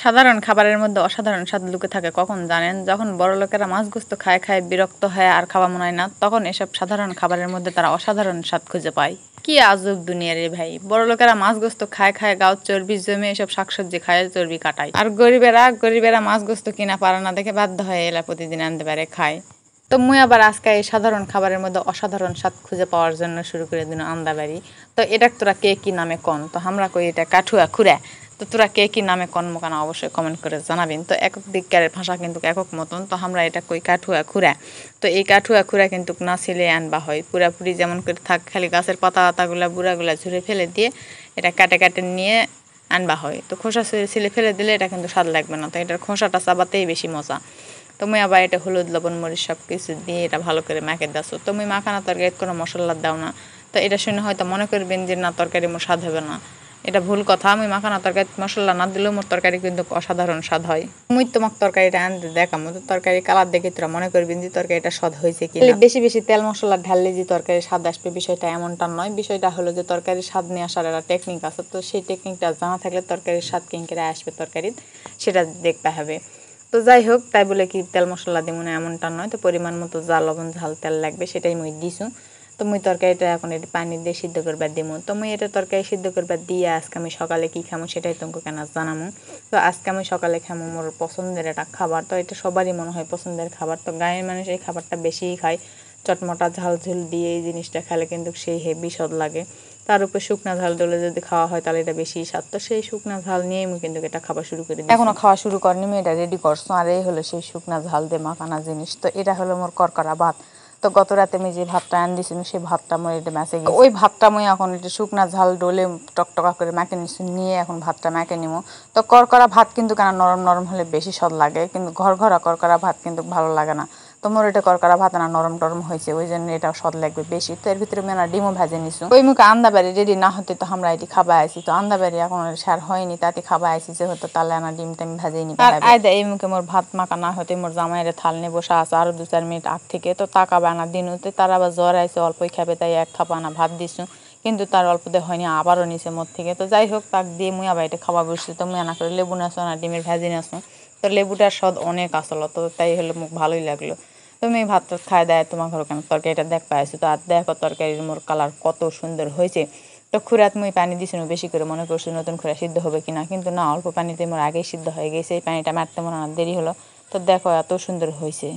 সাধারণ খাবারের মধ্যে অসাধারণ স্বাদ লুকে থাকে কখন জানেন? যখন বড়লোকেরা মাছ গোস্ত খায় খায় বিরক্ত হয় আর খাওয়া মনে হয় না, তখন এসব সাধারণ খাবারের মধ্যে তারা অসাধারণ স্বাদ খুঁজে পায়। কি আজব দুনিয়া রে ভাই! বড়লোকেরা মাছ গোস্ত খায় খায় গাও চর্বি জমে এসব শাকসবজি খায় চর্বি কাটায়, আর গরিবেরা মাছ গোস্ত কিনা পারে না দেখে বাধ্য হয়ে এলা প্রতিদিন আনতে পারে খায়। তো মুই আবার আজকে এই সাধারণ খাবারের মধ্যে অসাধারণ স্বাদ খুঁজে পাওয়ার জন্য শুরু করে দিন আন্দাবাড়ি। তো এটা তোরা কে কি নামে কন? তো আমরা কই এটা কাঠুয়া খুরা। তো তোরা কে কি নামে কন মোকানা অবশ্যই কমেন্ট করে জানাবেন। তো একক দিককারের ভাষা কিন্তু একক মতন, তো আমরা এটা কই কাঠুয়া খুরা। তো এই কাঠুয়া খুরা কিন্তু না ছিলে আনবা হয় পুরাপুরি যেমন করে থাক, খালি গাছের পাতাগুলা বুড়াগুলা ঝুরে ফেলে দিয়ে এটা কাটে কাটে নিয়ে আনবা হয়। তো খোসা ছিলে ফেলে দিলে এটা কিন্তু স্বাদ লাগবে না, তো এটার খোসাটা চাবাতেই বেশি মজা। তো মুই আবার এটা হলুদ লবণ মরিচ সব কিছু দিয়ে এটা ভালো করে মাখে দাসো। তো মুই মাখানা তরকারিতে কোনো মশলা দাও না। তো এটা শুনে হয়তো মনে করবেন যে না তরকারি মোর স্বাদ হবে না, এটা ভুল কথা। আমি মাখানা তরকারিতে মশলা না দিলেও মোর তরকারি কিন্তু অসাধারণ স্বাদ হয়। মুই তোমাকে তরকারিটা আনতে দেখামো, তো তরকারি কালার দেখে তোরা মনে করবেন যে তরকারিটা স্বাদ হয়েছে কি। বেশি বেশি তেল মশলা ঢাললে যে তরকারির স্বাদ আসবে বিষয়টা এমনটা নয়। বিষয়টা হলো যে তরকারির স্বাদ নিয়ে আসার একটা টেকনিক আছে, তো সেই টেকনিকটা জানা থাকলে তরকারির স্বাদ কিংকরে আসবে তরকারির সেটা দেখতে হবে। তো যাই হোক, তাই বলে কি তেল মশলা দিব না এমনটা নয়। তো পরিমাণ মতো যা লবণ ঝাল তেল লাগবে সেটাই মুই দিছু। তো মুই তরকারিটা এখন এটা পানি দিয়ে সিদ্ধ করবার দিমু। তো মুই এটা তরকারি সিদ্ধ করবার দিয়ে আজকে আমি সকালে কি খামো সেটাই তোমাকে কেন জানামু। তো আজকে আমি সকালে খামো মোর পছন্দের একটা খাবার। তো এটা সবারই মনে হয় পছন্দের খাবার। তো গাঁয়ের মানুষ এই খাবারটা বেশিই খায়, চটমটা ঝাল ঝুল দিয়ে এই জিনিসটা খেলে কিন্তু সেই হেভি স্বাদ লাগে। তার উপর শুকনা ঝাল দিলে যদি খাওয়া হয় তাহলে এটা বেশি স্বাদ। তো সেই শুকনা ঝাল নিয়েই আমি কিন্তু এটা খাওয়া শুরু করে দিই। এখনো খাওয়া শুরু করিনি, আমি এটা রেডি করছো। আর এই হলো সেই শুকনা ঝাল দিয়ে মাখানা জিনিস। তো এটা হলো মোর করকরা ভাত। তো গত রাতে আমি যে ভাতটা আন দিয়েছিল সেই ভাতটা মই এটা মেসে গেছি। ওই ভাতটা মই এখন এটা শুকনা ঝাল ডলে টকটকা করে মেখে নিচ্ছি, নিয়ে এখন ভাতটা মেখে নিবো। তো করকরা ভাত কিন্তু কেন নরম নরম হলে বেশি স্বাদ লাগে, কিন্তু ঘরঘরা করকরা ভাত কিন্তু ভালো লাগে না। তো মোর এটা করকরা ভাত না নরম টরম হয়েছে, ওই জন্য এটা স্বাদ লাগবে বেশি। তো এর ভিতরে আমি না ডিমও ভেজে নিছি। ওই মুখে আন্দাবাড়ি রেডি না হতে তো আমরা এটি খাবা আইছি। তো আন্দাবাড়ি এখন সার হয়নি, তাতে খাবা আইছি যে হতো তাহলে না ডিমটা আমি ভেজেই নিতে হবে। আর এই মুখে মোর ভাত মাখা না হতে মোর জামাইয়ের থাল নিয়ে বসা আছে আরো 2-4 মিনিট আগ থেকে। তো তাকাবা না দিন হতে, তার আবার জ্বর আইছে অল্পই খাবে, তাই এক খাপা না ভাত দিছু, কিন্তু তার অল্প দিয়ে হয়নি, আবারও নিচে মোর থেকে। তো যাই হোক, তাক দিয়ে মুই আবার এটা খাওয়া বসছি। তো মুই না করে লেবু নাছো না ডিমের ভেজে নাছো। তো লেবুটার স্বাদ অনেক আসলো, তো তাই হলো মুখ ভালোই লাগলো। তুমি ভাত খাই দেয় তোমার ঘর কেন তরকারিটা দেখ পাইছো। তো আর দেখো তরকারির মোর কালার কত সুন্দর হয়েছে। তো খুরাত মুই পানি দিছি বেশি করে, মনে করছি নতুন খুরা সিদ্ধ হবে কিনা, কিন্তু না, অল্প পানিতে মোর আগেই সিদ্ধ হয়ে গেছে। এই পানিটা মারতে মনে না দেরি হলো। তো দেখো এত সুন্দর হয়েছে।